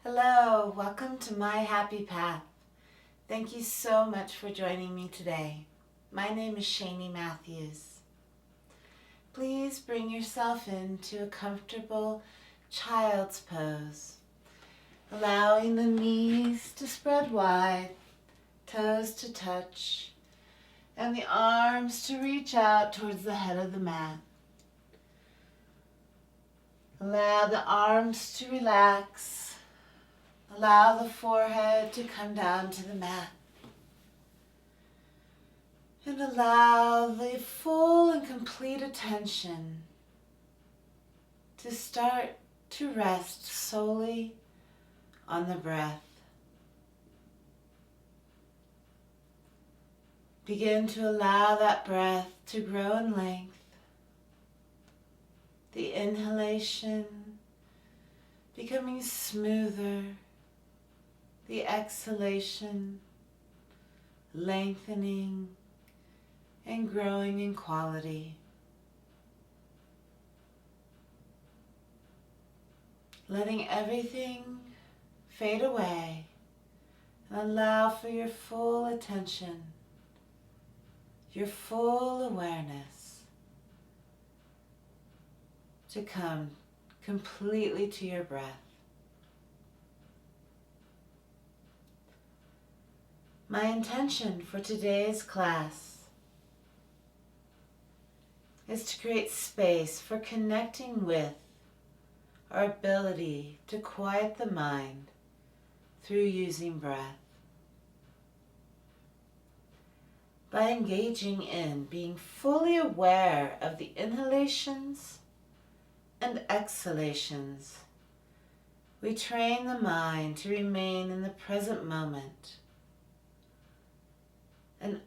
Hello, welcome to My Happy Path. Thank you so much for joining me today. My name is Shanie Matthews. Please bring yourself into a comfortable child's pose, allowing the knees to spread wide, toes to touch, and the arms to reach out towards the head of the mat. Allow the arms to relax. Allow the forehead to come down to the mat. And allow the full and complete attention to start to rest solely on the breath. Begin to allow that breath to grow in length. The inhalation becoming smoother. The exhalation lengthening and growing in quality. Letting everything fade away and allow for your full attention, your full awareness to come completely to your breath. My intention for today's class is to create space for connecting with our ability to quiet the mind through using breath. By engaging in being fully aware of the inhalations and exhalations, we train the mind to remain in the present moment. And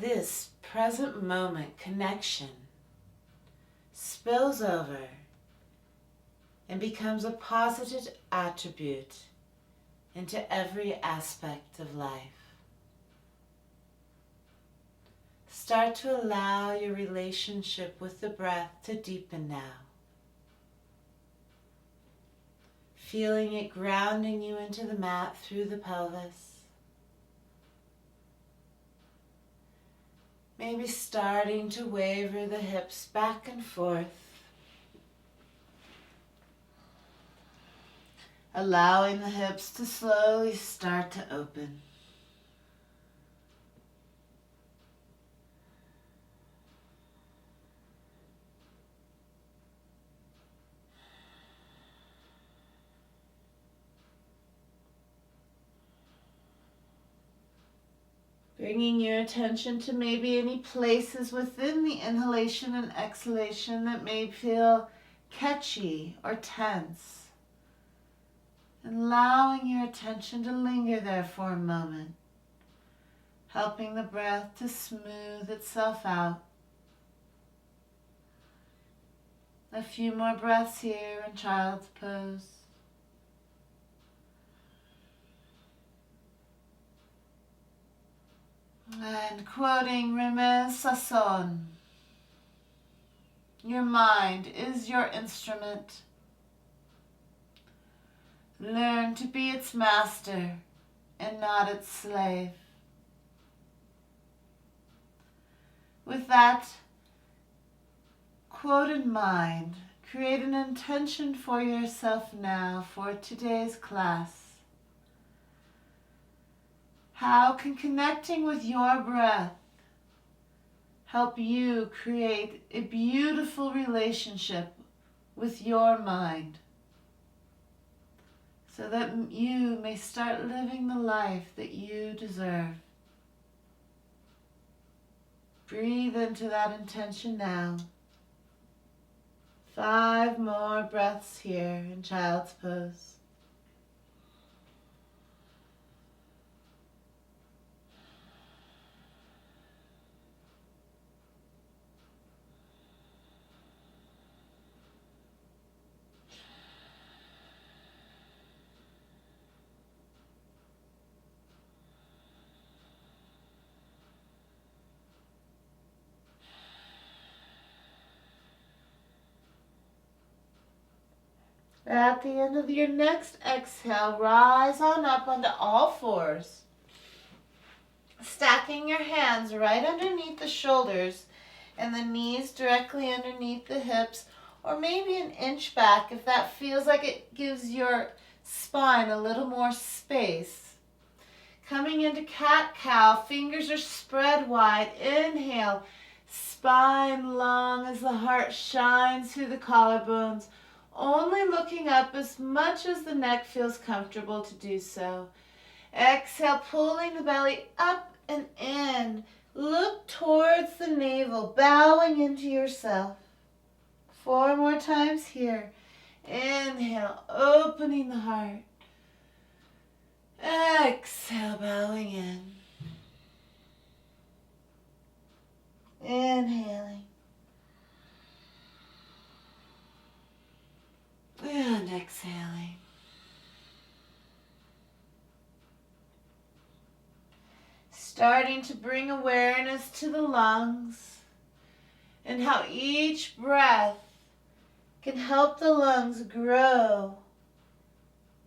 this present moment connection spills over and becomes a positive attribute into every aspect of life. Start to allow your relationship with the breath to deepen now. Feeling it grounding you into the mat through the pelvis. Maybe starting to waver the hips back and forth. Allowing the hips to slowly start to open. Bringing your attention to maybe any places within the inhalation and exhalation that may feel catchy or tense. And allowing your attention to linger there for a moment, helping the breath to smooth itself out. A few more breaths here in child's pose. And quoting Rime Sasson, your mind is your instrument. Learn to be its master and not its slave. With that quote in mind, create an intention for yourself now for today's class. How can connecting with your breath help you create a beautiful relationship with your mind so that you may start living the life that you deserve? Breathe into that intention now. 5 more breaths here in child's pose. At the end of your next exhale, rise on up onto all fours, stacking your hands right underneath the shoulders and the knees directly underneath the hips, or maybe an inch back if that feels like it gives your spine a little more space. Coming into cat-cow, fingers are spread wide. Inhale, spine long as the heart shines through the collarbones, only looking up as much as the neck feels comfortable to do so. Exhale, pulling the belly up and in. Look towards the navel, bowing into yourself. 4 more times here. Inhale, opening the heart. Exhale, bowing in. Inhaling. And exhaling. Starting to bring awareness to the lungs and how each breath can help the lungs grow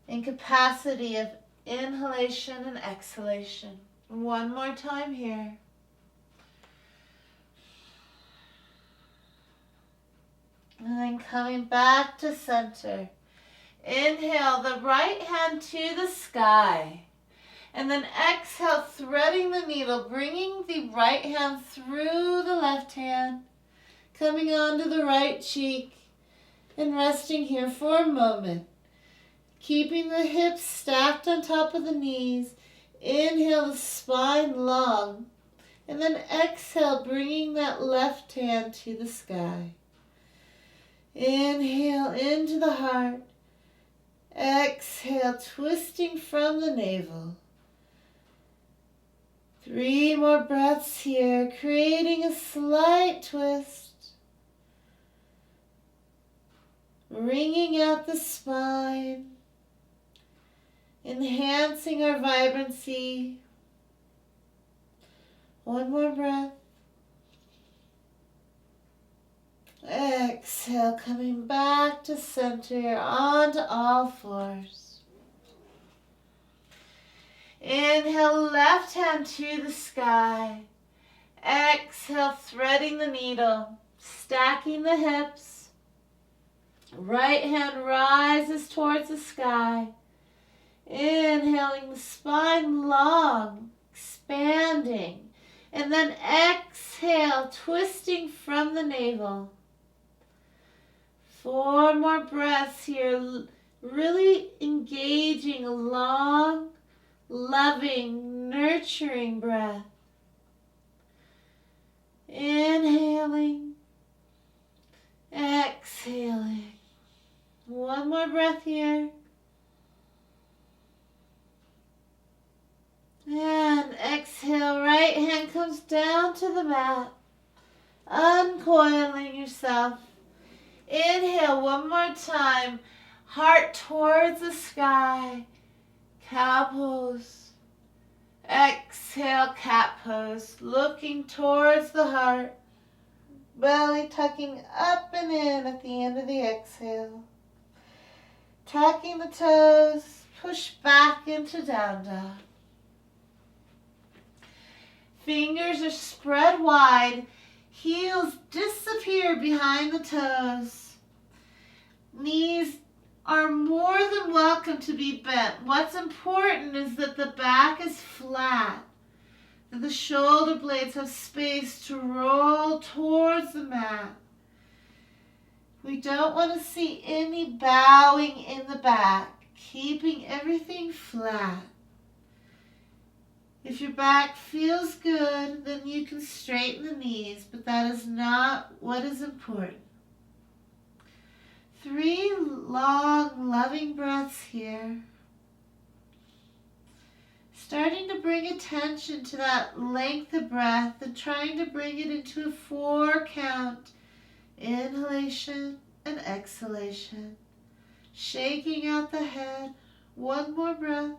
in capacity of inhalation and exhalation. 1 more time here. And then coming back to center. Inhale the right hand to the sky. And then exhale, threading the needle, bringing the right hand through the left hand, coming onto the right cheek, and resting here for a moment. Keeping the hips stacked on top of the knees. Inhale the spine long. And then exhale, bringing that left hand to the sky. Inhale into the heart. Exhale, twisting from the navel. 3 more breaths here, creating a slight twist. Wringing out the spine. Enhancing our vibrancy. 1 more breath. Exhale, coming back to center, onto all fours. Inhale, left hand to the sky. Exhale, threading the needle, stacking the hips. Right hand rises towards the sky. Inhaling the spine long, expanding. And then exhale, twisting from the navel. 4 more breaths here, really engaging a long, loving, nurturing breath. Inhaling, exhaling. 1 more breath here. And exhale, right hand comes down to the mat, uncoiling yourself. Inhale 1 more time, heart towards the sky, cow pose. Exhale, cat pose, looking towards the heart, belly tucking up and in at the end of the exhale. Tucking the toes, push back into down dog. Fingers are spread wide, heels disappear behind the toes. Knees are more than welcome to be bent. What's important is that the back is flat, that the shoulder blades have space to roll towards the mat. We don't want to see any bowing in the back, keeping everything flat. If your back feels good, then you can straighten the knees, but that is not what is important. 3 long, loving breaths here. Starting to bring attention to that length of breath and trying to bring it into a 4 count. Inhalation and exhalation. Shaking out the head. 1 more breath.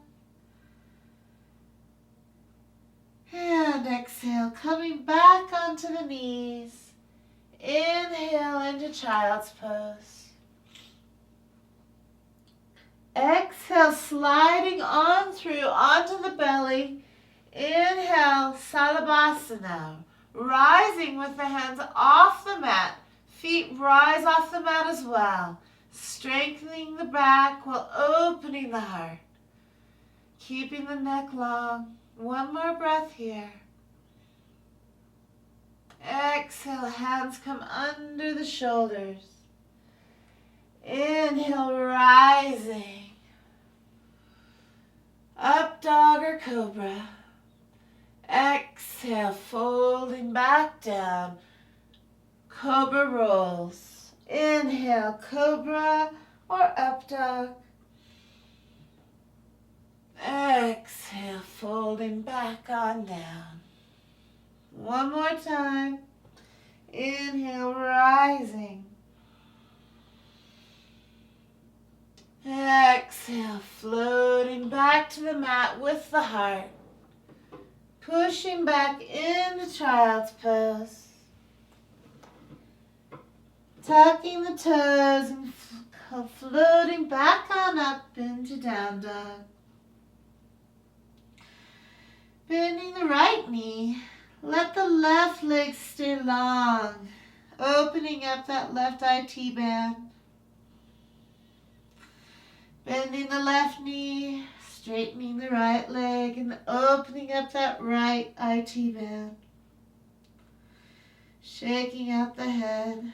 And exhale, coming back onto the knees. Inhale into child's pose. Exhale, sliding on through onto the belly. Inhale, Salabhasana. Rising with the hands off the mat. Feet rise off the mat as well. Strengthening the back while opening the heart. Keeping the neck long. One more breath here. Exhale, hands come under the shoulders. Inhale, rising. Up dog or cobra. Exhale, folding back down. Cobra rolls. Inhale, cobra or up dog. Exhale, folding back on down. One more time. Inhale, rising. Exhale, floating back to the mat with the heart. Pushing back into child's pose. Tucking the toes and floating back on up into down dog. Bending the right knee. Let the left leg stay long. Opening up that left IT band. Bending the left knee, straightening the right leg, and opening up that right IT band. Shaking out the head,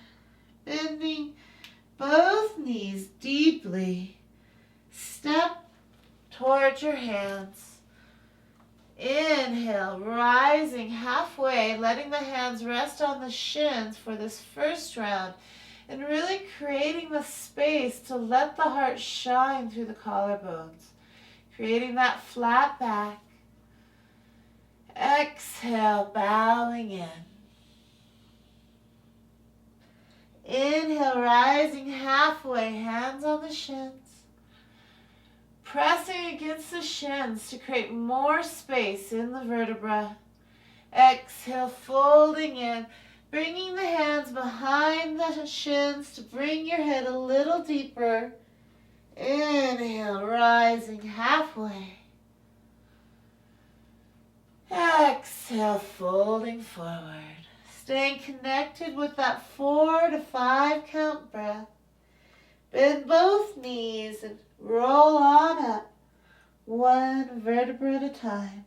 bending both knees deeply. Step towards your hands. Inhale, rising halfway, letting the hands rest on the shins for this first round. And really creating the space to let the heart shine through the collarbones. Creating that flat back. Exhale, bowing in. Inhale, rising halfway, hands on the shins. Pressing against the shins to create more space in the vertebra. Exhale, folding in. Bringing the hands behind the shins to bring your head a little deeper. Inhale, rising halfway. Exhale, folding forward. Staying connected with that 4 to 5 count breath. Bend both knees and roll on up, one vertebra at a time.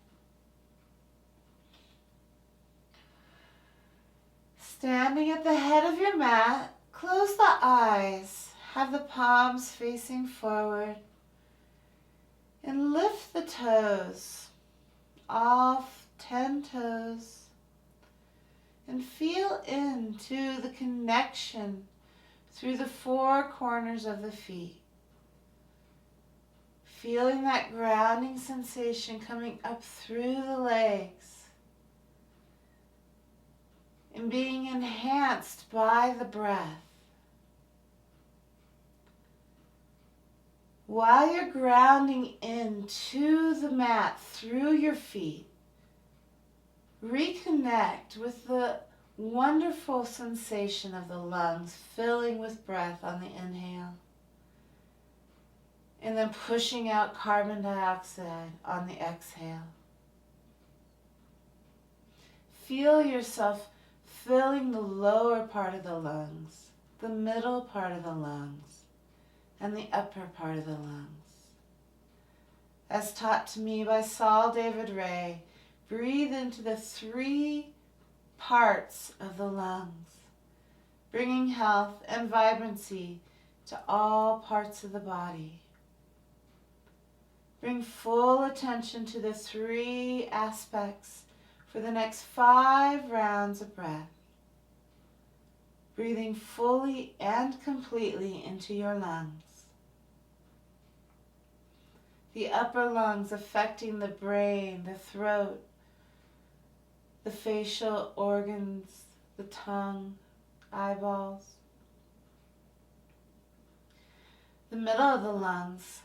Standing at the head of your mat, close the eyes, have the palms facing forward, and lift the toes, all 10 toes, and feel into the connection through the 4 corners of the feet. Feeling that grounding sensation coming up through the legs. And being enhanced by the breath. While you're grounding into the mat through your feet, reconnect with the wonderful sensation of the lungs filling with breath on the inhale, and then pushing out carbon dioxide on the exhale. Feel yourself filling the lower part of the lungs, the middle part of the lungs, and the upper part of the lungs. As taught to me by Saul David Ray, breathe into the 3 parts of the lungs, bringing health and vibrancy to all parts of the body. Bring full attention to the 3 aspects for the next 5 rounds of breath. Breathing fully and completely into your lungs. The upper lungs affecting the brain, the throat, the facial organs, the tongue, eyeballs. The middle of the lungs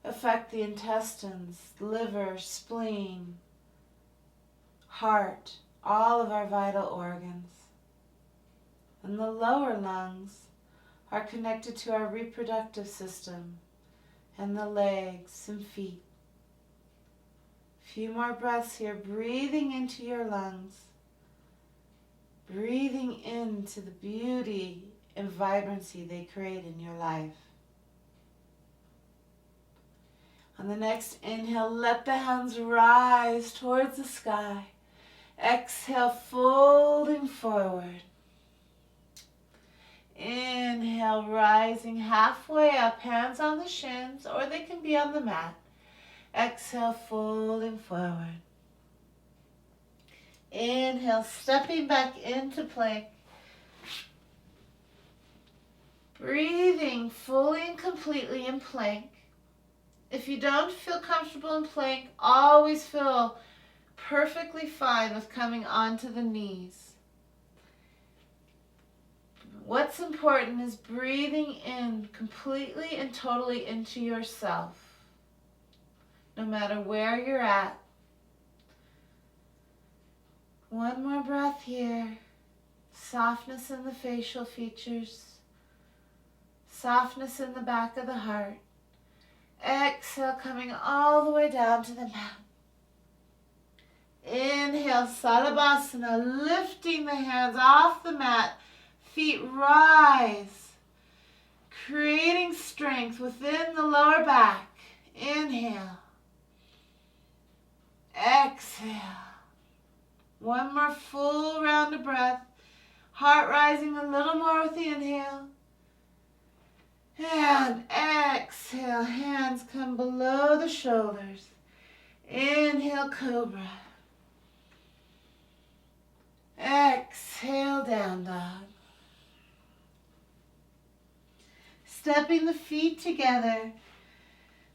affect the intestines, liver, spleen, heart, all of our vital organs. And the lower lungs are connected to our reproductive system, and the legs and feet. A few more breaths here, breathing into your lungs, breathing into the beauty and vibrancy they create in your life. On the next inhale, let the hands rise towards the sky. Exhale, folding forward. Inhale, rising halfway up, hands on the shins, or they can be on the mat. Exhale, folding forward. Inhale, stepping back into plank. Breathing fully and completely in plank. If you don't feel comfortable in plank, always feel perfectly fine with coming onto the knees. What's important is breathing in completely and totally into yourself, no matter where you're at. One more breath here. Softness in the facial features. Softness in the back of the heart. Exhale, coming all the way down to the mat. Inhale, Salabhasana, lifting the hands off the mat. Feet rise, creating strength within the lower back. Inhale. Exhale. One more full round of breath. Heart rising a little more with the inhale. And exhale, hands come below the shoulders. Inhale, cobra. Exhale, down dog. Stepping the feet together.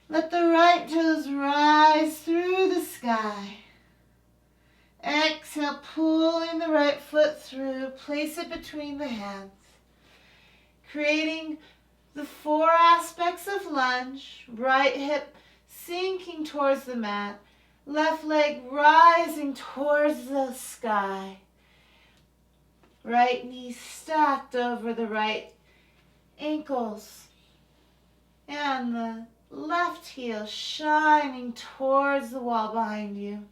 Let the right toes rise through the sky. Exhale, pulling the right foot through. Place it between the hands. Creating the four aspects of lunge. Right hip sinking towards the mat. Left leg rising towards the sky. Right knee stacked over the right ankles. And the left heel shining towards the wall behind you.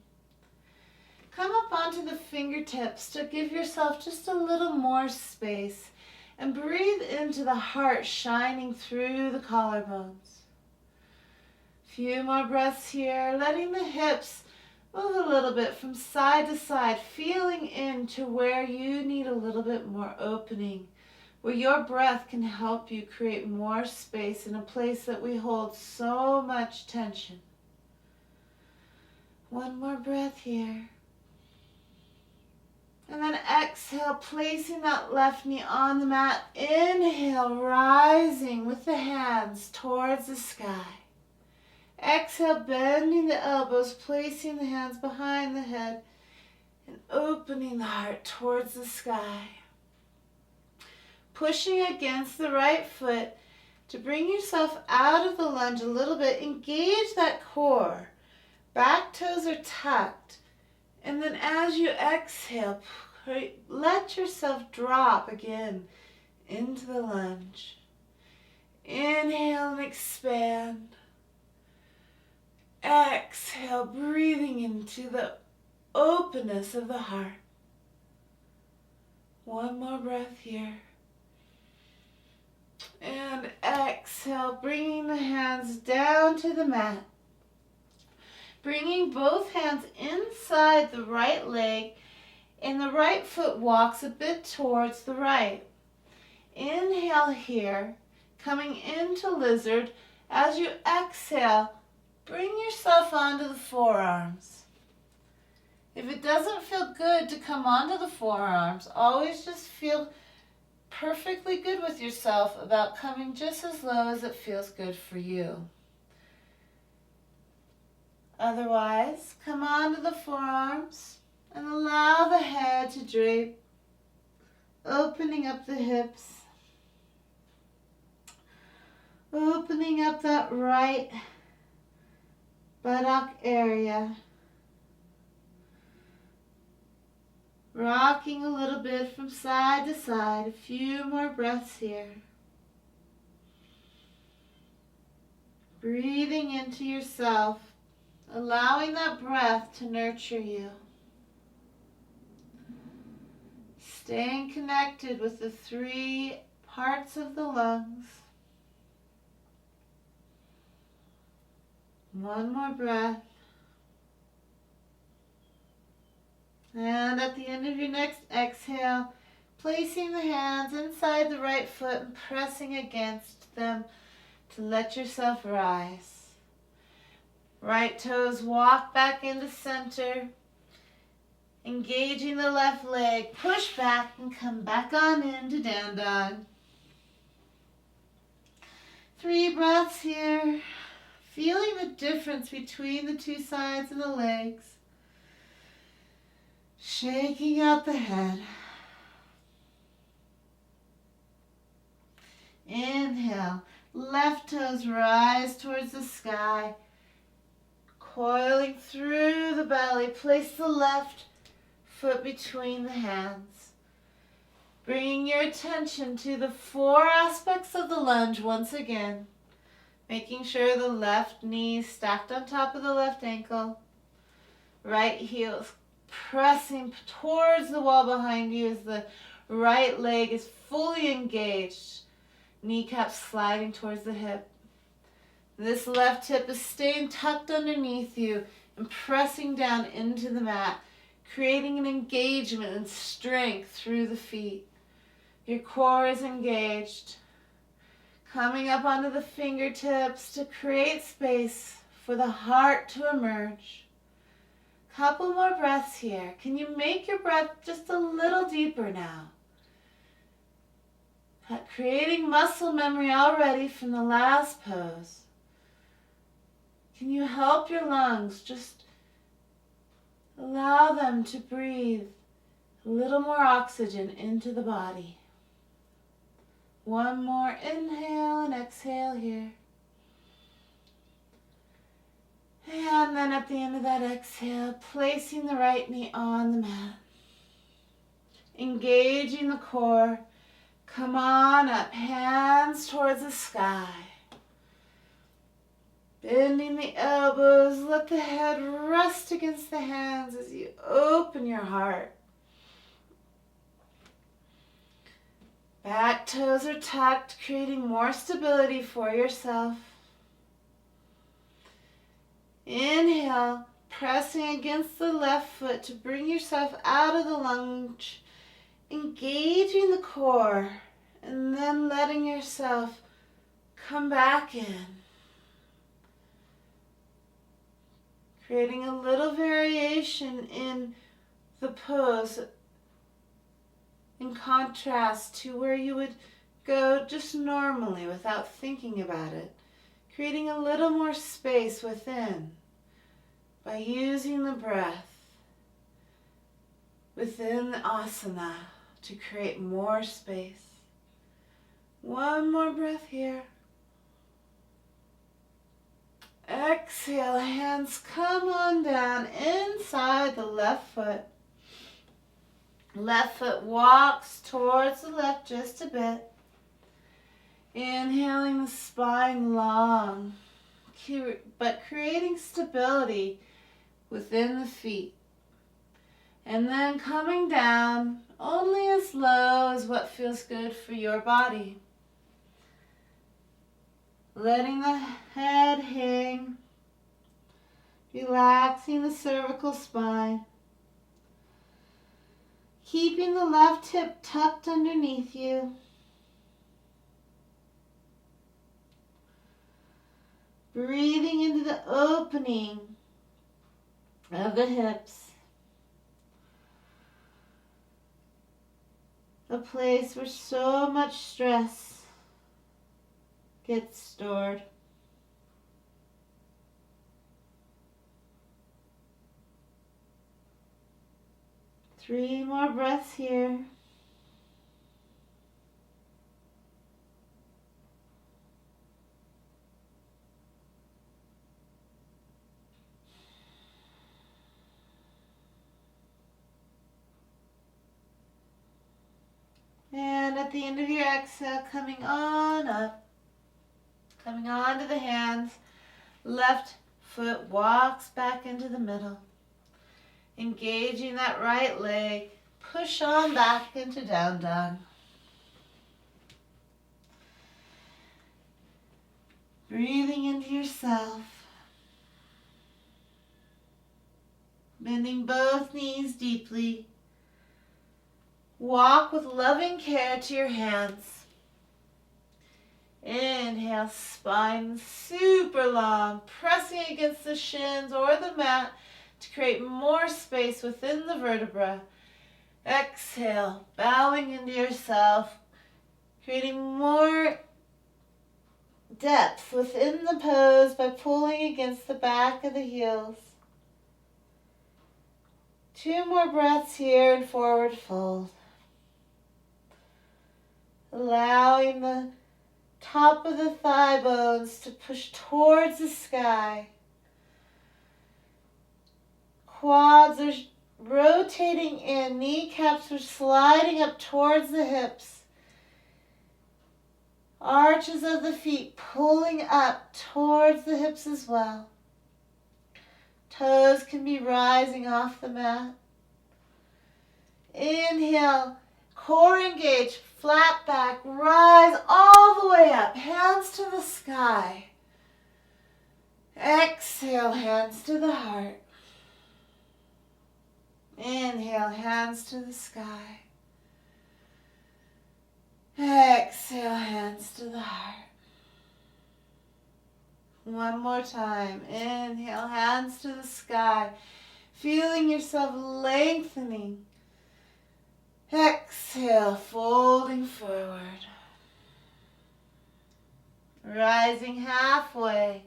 Come up onto the fingertips to give yourself just a little more space. And breathe into the heart shining through the collarbones. Few more breaths here, letting the hips move a little bit from side to side, feeling into where you need a little bit more opening, where your breath can help you create more space in a place that we hold so much tension. One more breath here. And then exhale, placing that left knee on the mat. Inhale, rising with the hands towards the sky. Exhale, bending the elbows, placing the hands behind the head, and opening the heart towards the sky. Pushing against the right foot to bring yourself out of the lunge a little bit. Engage that core. Back toes are tucked. And then as you exhale, let yourself drop again into the lunge. Inhale and expand. Exhale, breathing into the openness of the heart. One more breath here. And exhale, bringing the hands down to the mat. Bringing both hands inside the right leg, and the right foot walks a bit towards the right. Inhale here, coming into lizard. As you exhale, bring yourself onto the forearms. If it doesn't feel good to come onto the forearms, always just feel perfectly good with yourself about coming just as low as it feels good for you. Otherwise, come onto the forearms and allow the head to drape, opening up the hips, opening up that right buttock area, rocking a little bit from side to side. A few more breaths here. Breathing into yourself, allowing that breath to nurture you. Staying connected with the 3 parts of the lungs. One more breath. And at the end of your next exhale, placing the hands inside the right foot and pressing against them to let yourself rise. Right toes walk back into center. Engaging the left leg, push back and come back on into down dog. 3 breaths here. Feeling the difference between the 2 sides of the legs. Shaking out the head. Inhale. Left toes rise towards the sky. Coiling through the belly. Place the left foot between the hands. Bringing your attention to the 4 aspects of the lunge once again. Making sure the left knee is stacked on top of the left ankle. Right heel pressing towards the wall behind you as the right leg is fully engaged. Kneecaps sliding towards the hip. This left hip is staying tucked underneath you and pressing down into the mat, creating an engagement and strength through the feet. Your core is engaged. Coming up onto the fingertips to create space for the heart to emerge. Couple more breaths here. Can you make your breath just a little deeper now? Creating muscle memory already from the last pose. Can you help your lungs just allow them to breathe a little more oxygen into the body? One more inhale and exhale here. And then at the end of that exhale, placing the right knee on the mat. Engaging the core. Come on up, hands towards the sky. Bending the elbows, let the head rest against the hands as you open your heart. Back toes are tucked, creating more stability for yourself. Inhale, pressing against the left foot to bring yourself out of the lunge. Engaging the core and then letting yourself come back in. Creating a little variation in the pose in contrast to where you would go just normally without thinking about it. Creating a little more space within by using the breath within the asana to create more space. One more breath here. Exhale, hands come on down inside the left foot. Left foot walks towards the left just a bit. Inhaling the spine long, but creating stability within the feet. And then coming down only as low as what feels good for your body. Letting the head hang, relaxing the cervical spine. Keeping the left hip tucked underneath you. Breathing into the opening of the hips. A place where so much stress gets stored. Three more breaths here. And at the end of your exhale, coming on up, coming onto the hands, Left foot walks back into the middle. Engaging that right leg. Push on back into down dog. Breathing into yourself. Bending both knees deeply. Walk with loving care to your hands. Inhale, spine super long, pressing against the shins or the mat to create more space within the vertebra. Exhale, bowing into yourself, creating more depth within the pose by pulling against the back of the heels. 2 more breaths here and forward fold. Allowing the top of the thigh bones to push towards the sky. Quads are rotating in, kneecaps are sliding up towards the hips. Arches of the feet pulling up towards the hips as well. Toes can be rising off the mat. Inhale, core engaged, flat back, rise all the way up, hands to the sky. Exhale, hands to the heart. Inhale, hands to the sky. Exhale, hands to the heart. One more time. Inhale, hands to the sky. Feeling yourself lengthening. Exhale, folding forward. Rising halfway.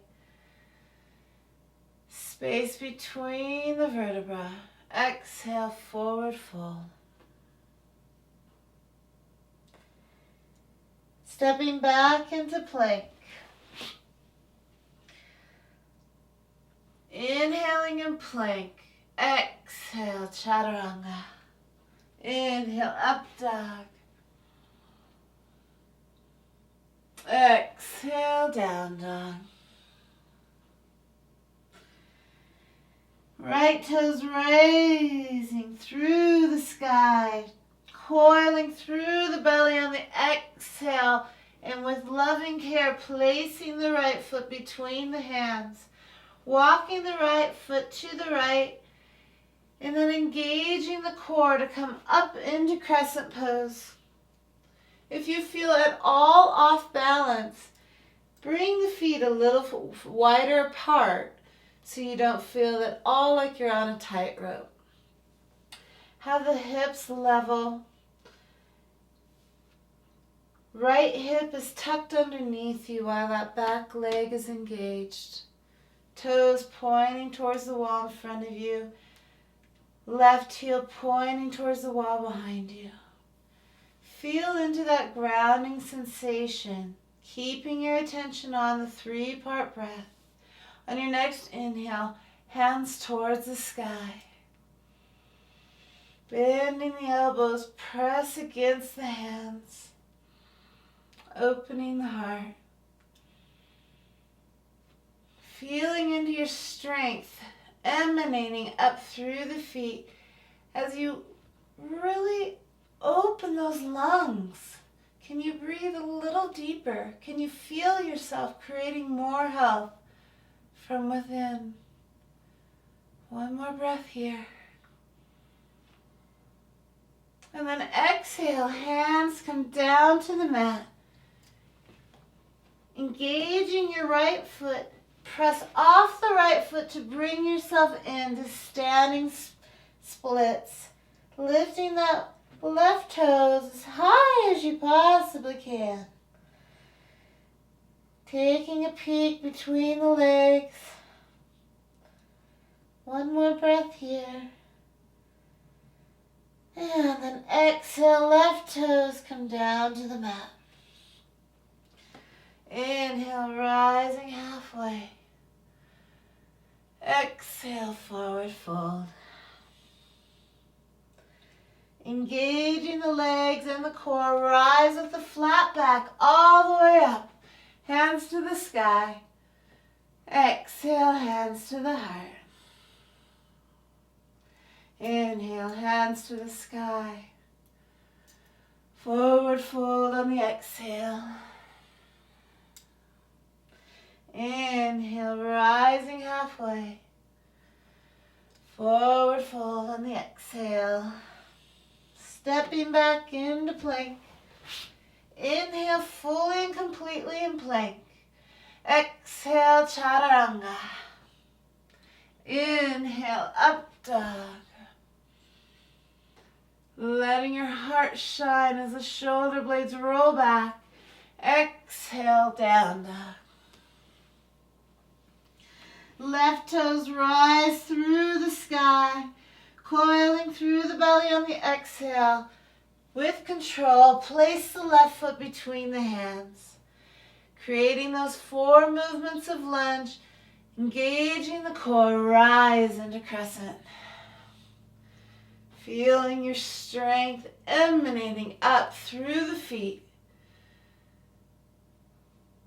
Space between the vertebrae. Exhale, forward fold. Stepping back into plank. Inhaling in plank. Exhale, chaturanga. Inhale, up dog. Exhale, down dog. Right toes raising through the sky, coiling through the belly on the exhale, and with loving care placing the right foot between the hands, walking the right foot to the right, and then engaging the core to come up into crescent pose. If you feel at all off balance, bring the feet a little wider apart so you don't feel at all like you're on a tightrope. Have the hips level. Right hip is tucked underneath you while that back leg is engaged. Toes pointing towards the wall in front of you. Left heel pointing towards the wall behind you. Feel into that grounding sensation, keeping your attention on the 3-part breath. On your next inhale, hands towards the sky. Bending the elbows, press against the hands. Opening the heart. Feeling into your strength, emanating up through the feet as you really open those lungs. Can you breathe a little deeper? Can you feel yourself creating more health from within? One more breath here. And then exhale, hands come down to the mat. Engaging your right foot, press off the right foot to bring yourself into standing splits. Lifting that left toes as high as you possibly can. Taking a peek between the legs. One more breath here. And then exhale, left toes come down to the mat. Inhale, rising halfway. Exhale, forward fold. Engaging the legs and the core, rise with the flat back all the way up. Hands to the sky. Exhale, hands to the heart. Inhale, hands to the sky. Forward fold on the exhale. Inhale, rising halfway. Forward fold on the exhale. Stepping back into plank. Inhale fully and completely in plank. Exhale, chaturanga. Inhale, up dog. Letting your heart shine as the shoulder blades roll back. Exhale, down dog. Left toes rise through the sky, coiling through the belly on the exhale. With control, place the left foot between the hands, creating those 4 movements of lunge, engaging the core, rise into crescent. Feeling your strength emanating up through the feet.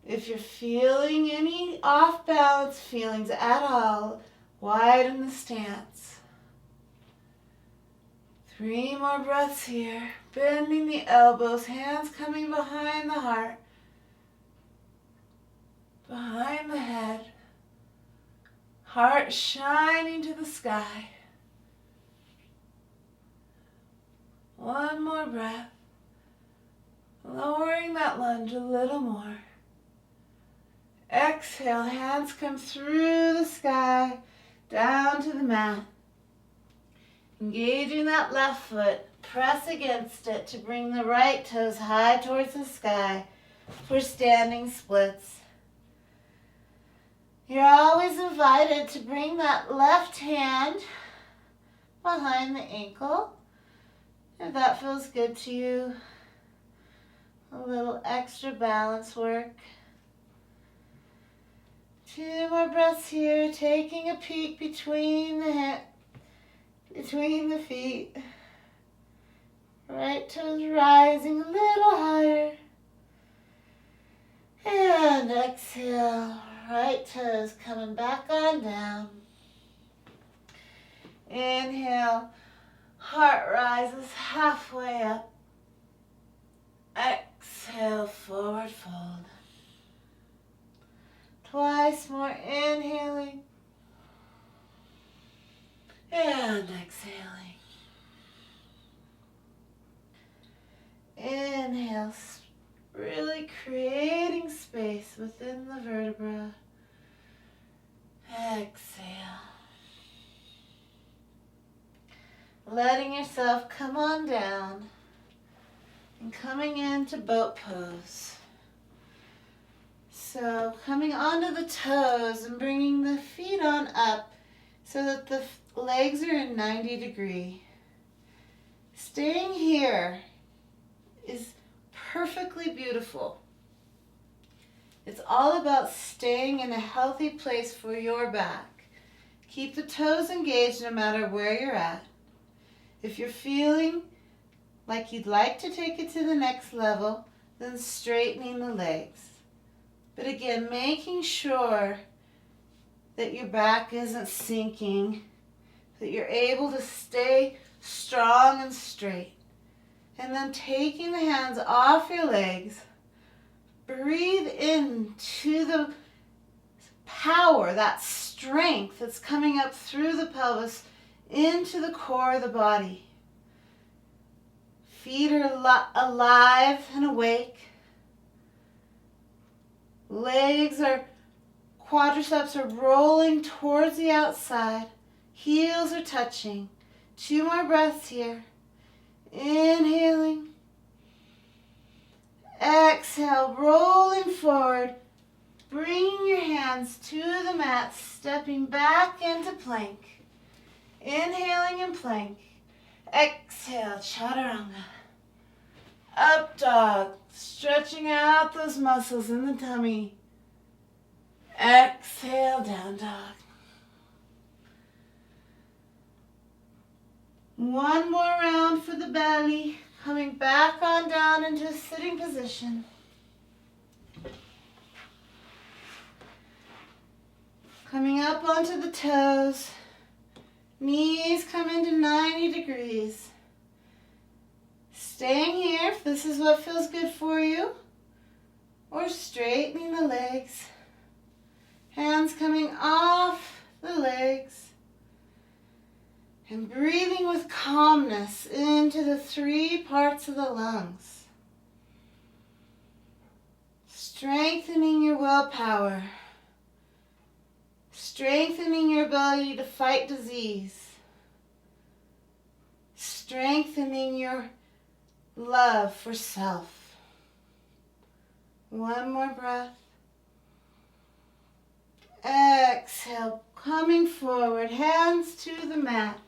If you're feeling any off-balance feelings at all, widen the stance. 3 more breaths here. Bending the elbows, hands coming behind the heart, behind the head. Heart shining to the sky. 1 more breath. Lowering that lunge a little more. Exhale, hands come through the sky, down to the mat. Engaging that left foot, press against it to bring the right toes high towards the sky for standing splits. You're always invited to bring that left hand behind the ankle. If that feels good to you, a little extra balance work. 2 more breaths here, taking a peek between the feet. Right toes rising a little higher. And exhale, right toes coming back on down. Inhale, heart rises halfway up. Exhale, forward fold. Twice more, inhaling and exhaling. Inhale, really creating space within the vertebra. Exhale. Letting yourself come on down and coming into boat pose. So coming onto the toes and bringing the feet on up so that the legs are in 90-degree. Staying here is perfectly beautiful. It's all about staying in a healthy place for your back. Keep the toes engaged no matter where you're at. If you're feeling like you'd like to take it to the next level, then straightening the legs. But again, making sure that your back isn't sinking, that you're able to stay strong and straight. And then taking the hands off your legs, breathe into the power, that strength that's coming up through the pelvis into the core of the body. Feet are alive and awake. Quadriceps are rolling towards the outside. Heels are touching. 2 more breaths here. Inhaling. Exhale, rolling forward. Bringing your hands to the mat, stepping back into plank. Inhaling in plank. Exhale, chaturanga. Up dog, stretching out those muscles in the tummy. Exhale, down dog. 1 more round for the belly, coming back on down into a sitting position. Coming up onto the toes. Knees come into 90 degrees. Staying here if this is what feels good for you. Or straightening the legs. Hands coming off the legs. And breathing with calmness into the 3 parts of the lungs. Strengthening your willpower. Strengthening your ability to fight disease. Strengthening your love for self. One more breath. Exhale, coming forward, hands to the mat.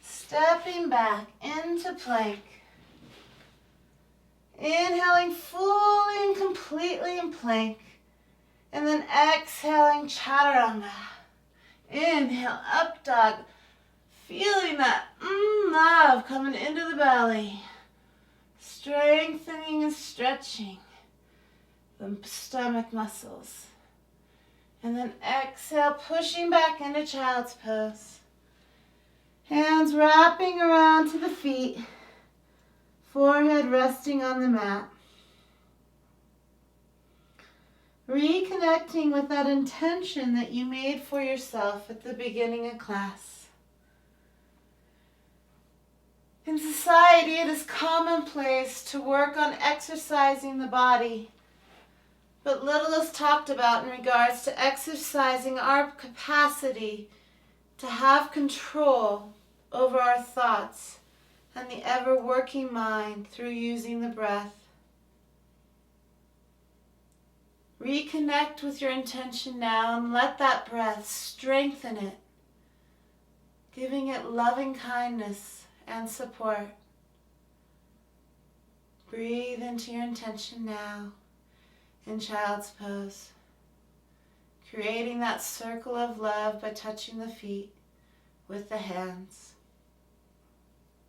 Stepping back into plank. Inhaling fully and completely in plank. And then exhaling chaturanga. Inhale, up dog. Feeling that love coming into the belly. Strengthening and stretching the stomach muscles. And then exhale, pushing back into child's pose. Hands wrapping around to the feet. Forehead resting on the mat. Reconnecting with that intention that you made for yourself at the beginning of class. In society, it is commonplace to work on exercising the body, but little is talked about in regards to exercising our capacity to have control over our thoughts and the ever-working mind through using the breath. Reconnect with your intention now and let that breath strengthen it, giving it loving kindness and support. Breathe into your intention now in child's pose, creating that circle of love by touching the feet with the hands.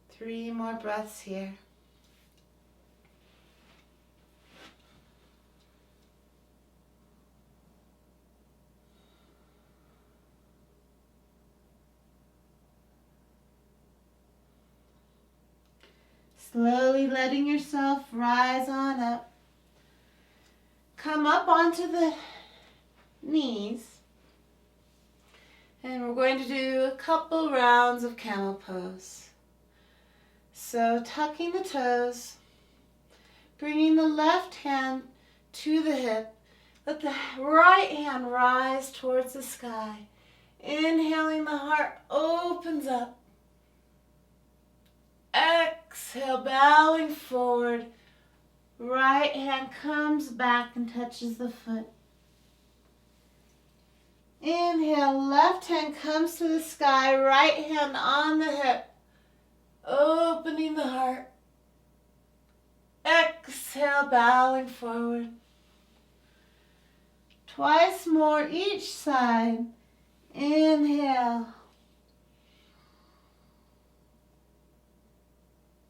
3 more breaths here. Slowly letting yourself rise on up. Come up onto the knees. And we're going to do a couple rounds of camel pose. So tucking the toes, bringing the left hand to the hip. Let the right hand rise towards the sky. Inhaling, the heart opens up. Exhale, bowing forward. Right hand comes back and touches the foot. Inhale, left hand comes to the sky, right hand on the hip. Opening the heart. Exhale, bowing forward. Twice more each side. Inhale.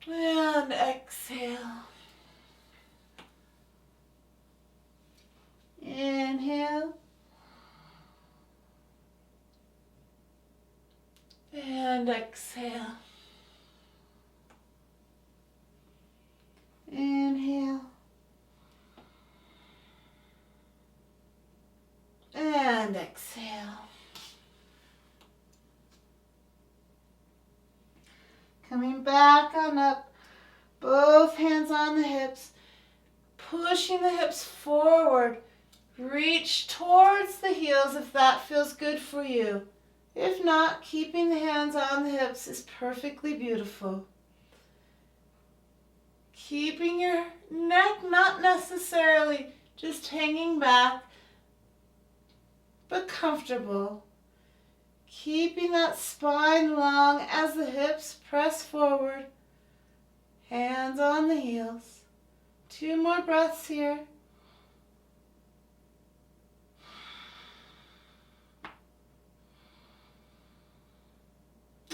And exhale. Inhale. And exhale. Inhale. And exhale. Coming back on up. Both hands on the hips. Pushing the hips forward. Reach towards the heels if that feels good for you. If not, keeping the hands on the hips is perfectly beautiful. Keeping your neck not necessarily just hanging back, but comfortable. Keeping that spine long as the hips press forward. Hands on the heels. 2 more breaths here.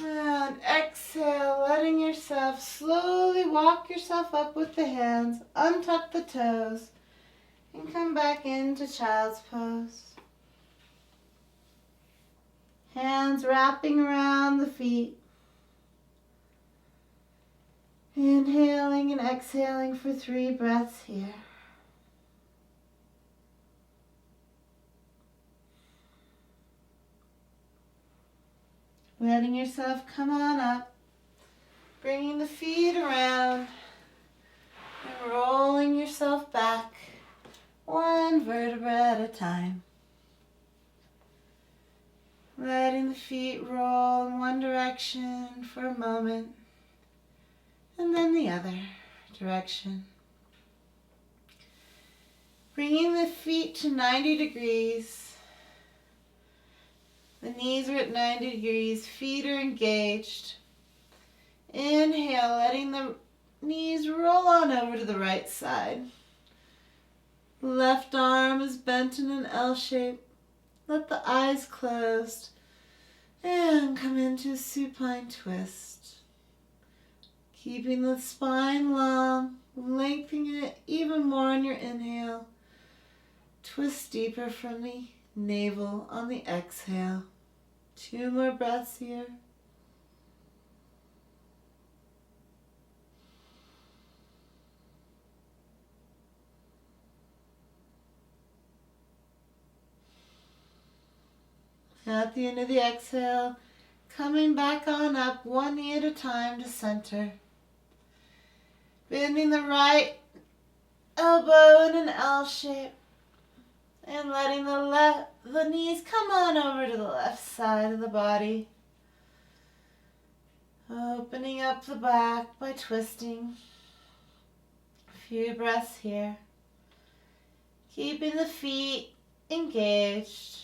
And exhale, letting yourself slowly walk yourself up with the hands, untuck the toes, and come back into child's pose. Hands wrapping around the feet. Inhaling and exhaling for 3 breaths here. Letting yourself come on up. Bringing the feet around. And rolling yourself back 1 vertebra at a time. Letting the feet roll in one direction for a moment, and then the other direction. Bringing the feet to 90 degrees. The knees are at 90 degrees, feet are engaged. Inhale, letting the knees roll on over to the right side. Left arm is bent in an L shape. Let the eyes closed and come into a supine twist. Keeping the spine long, lengthening it even more on your inhale. Twist deeper from the navel on the exhale. 2 more breaths here. At the end of the exhale, coming back on up 1 knee at a time to center. Bending the right elbow in an L shape. And letting the knees come on over to the left side of the body. Opening up the back by twisting. A few breaths here. Keeping the feet engaged.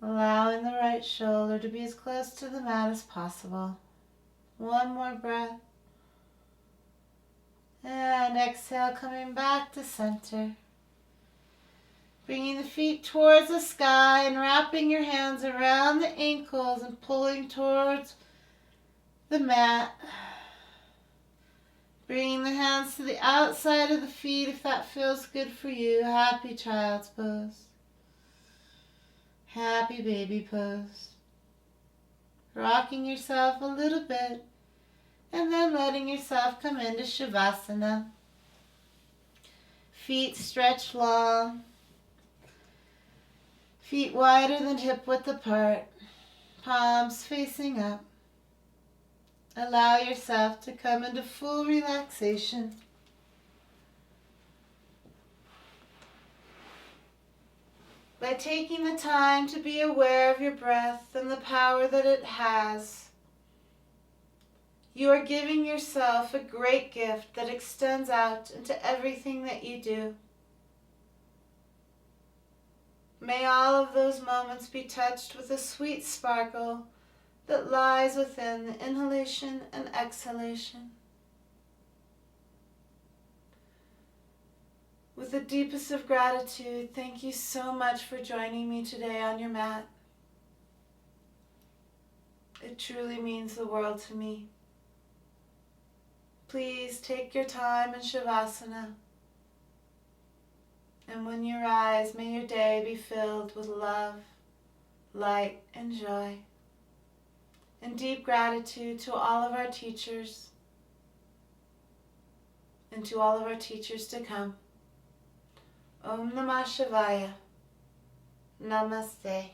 Allowing the right shoulder to be as close to the mat as possible. 1 more breath. And exhale, coming back to center. Bringing the feet towards the sky and wrapping your hands around the ankles and pulling towards the mat. Bringing the hands to the outside of the feet if that feels good for you. Happy child's pose. Happy baby pose. Rocking yourself a little bit and then letting yourself come into Shavasana. Feet stretched long. Feet wider than hip width apart. Palms facing up. Allow yourself to come into full relaxation. By taking the time to be aware of your breath and the power that it has, you are giving yourself a great gift that extends out into everything that you do. May all of those moments be touched with a sweet sparkle that lies within the inhalation and exhalation. With the deepest of gratitude, thank you so much for joining me today on your mat. It truly means the world to me. Please take your time in Shavasana. And when you rise, may your day be filled with love, light, and joy. And deep gratitude to all of our teachers and to all of our teachers to come. Om Namah Shivaya. Namaste.